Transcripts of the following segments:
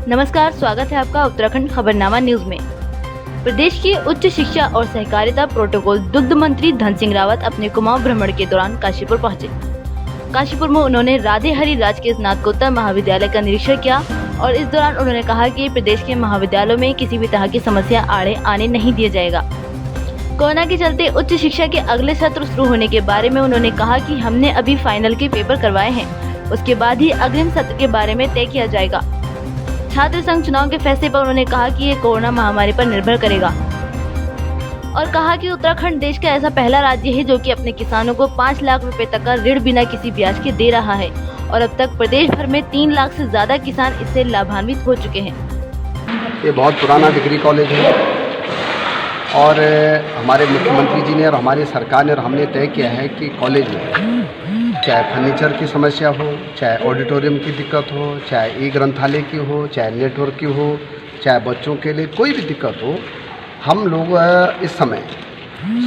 नमस्कार, स्वागत है आपका उत्तराखंड खबरनामा न्यूज में। प्रदेश के उच्च शिक्षा और सहकारिता प्रोटोकॉल दुग्ध मंत्री धन सिंह रावत अपने कुमाऊं भ्रमण के दौरान काशीपुर पहुंचे। काशीपुर में उन्होंने राधे हरि राजकीय स्नातकोत्तर महाविद्यालय का निरीक्षण किया और इस दौरान उन्होंने कहा कि प्रदेश के महाविद्यालयों में किसी भी तरह की समस्या आड़े आने नहीं दिया जाएगा। कोरोना के चलते उच्च शिक्षा के अगले सत्र शुरू होने के बारे में उन्होंने कहा कि हमने अभी फाइनल के पेपर करवाए हैं, उसके बाद ही अग्रिम सत्र के बारे में तय किया जाएगा। छात्र संघ चुनाव के फैसले पर उन्होंने कहा कि ये कोरोना महामारी पर निर्भर करेगा और कहा कि उत्तराखंड देश का ऐसा पहला राज्य है जो कि अपने किसानों को 5 लाख रुपए तक का ऋण बिना किसी ब्याज के दे रहा है और अब तक प्रदेश भर में 3 लाख से ज्यादा किसान इससे लाभान्वित हो चुके हैं। ये बहुत पुराना डिग्री कॉलेज है और हमारे मुख्यमंत्री जी ने और हमारी सरकार ने और हमने तय किया है कि कॉलेज में चाहे फर्नीचर की समस्या हो, चाहे ऑडिटोरियम की दिक्कत हो, चाहे ई ग्रंथालय की हो, चाहे नेटवर्क की हो, चाहे बच्चों के लिए कोई भी दिक्कत हो, हम लोग इस समय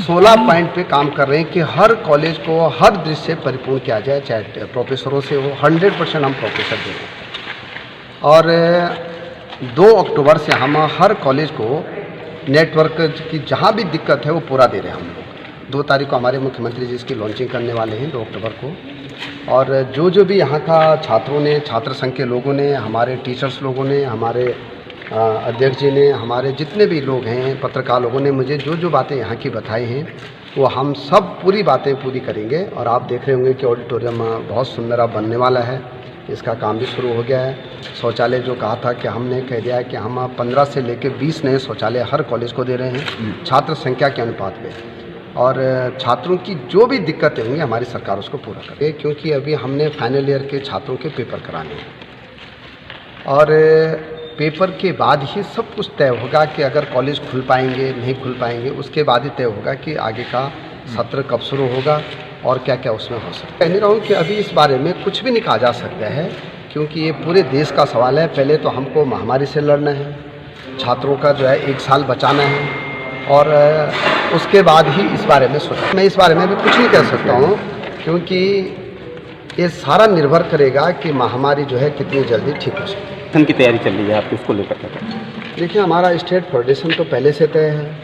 16 पॉइंट पे काम कर रहे हैं कि हर कॉलेज को हर दृष्टि से परिपूर्ण किया जाए, चाहे प्रोफेसरों से हो। 100% हम प्रोफेसर दे रहे हैं और 2 अक्टूबर से हम हर कॉलेज को नेटवर्क की जहाँ भी दिक्कत है वो पूरा दे रहे हैं। हम लोग 2 तारीख को हमारे मुख्यमंत्री जी इसकी लॉन्चिंग करने वाले हैं, 2 अक्टूबर को। और जो भी यहाँ का छात्रों ने, छात्र संघ के लोगों ने, हमारे टीचर्स लोगों ने, हमारे अध्यक्ष जी ने, हमारे जितने भी लोग हैं, पत्रकार लोगों ने मुझे जो बातें यहाँ की बताई हैं वो हम सब पूरी बातें पूरी करेंगे। और आप देख रहे होंगे कि ऑडिटोरियम बहुत सुंदर अब बनने वाला है, इसका काम भी शुरू हो गया है। शौचालय जो कहा था कि हमने कह दिया है कि हम 15 से लेकर 20 नए शौचालय हर कॉलेज को दे रहे हैं छात्र संख्या के अनुपात में। और छात्रों की जो भी दिक्कतें होंगी हमारी सरकार उसको पूरा करेगी, क्योंकि अभी हमने फाइनल ईयर के छात्रों के पेपर कराने हैं और पेपर के बाद ही सब कुछ तय होगा कि अगर कॉलेज खुल पाएंगे नहीं खुल पाएंगे, उसके बाद ही तय होगा कि आगे का सत्र कब शुरू होगा और क्या क्या उसमें हो सकता है। कह नहीं रहा हूँ कि अभी इस बारे में कुछ भी नहीं कहा जा सकता है, क्योंकि ये पूरे देश का सवाल है। पहले तो हमको महामारी से लड़ना है, छात्रों का जो है 1 साल बचाना है और उसके बाद ही इस बारे में सोचा। मैं इस बारे में भी कुछ नहीं कह सकता हूँ, क्योंकि ये सारा निर्भर करेगा कि महामारी जो है कितनी जल्दी ठीक हो सके। संगठन की तैयारी चल रही है आपकी, उसको लेकर क्या? देखिए, हमारा स्टेट फेडरेशन तो पहले से तय है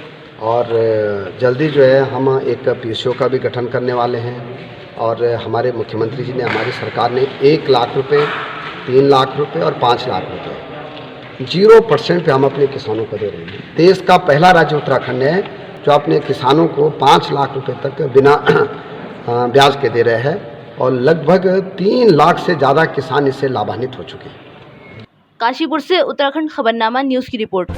और जल्दी जो है हम एक पीसीओ का भी गठन करने वाले हैं। और हमारे मुख्यमंत्री जी ने, हमारी सरकार ने 1 लाख रुपये, 3 लाख रुपये और 5 लाख रुपये 0% पे हम अपने किसानों को दे रहे हैं। देश का पहला राज्य उत्तराखंड है जो अपने किसानों को 5 लाख रुपए तक बिना ब्याज के दे रहे हैं और लगभग 3 लाख से ज़्यादा किसान इससे लाभान्वित हो चुके हैं। काशीपुर से उत्तराखंड खबरनामा न्यूज की रिपोर्ट।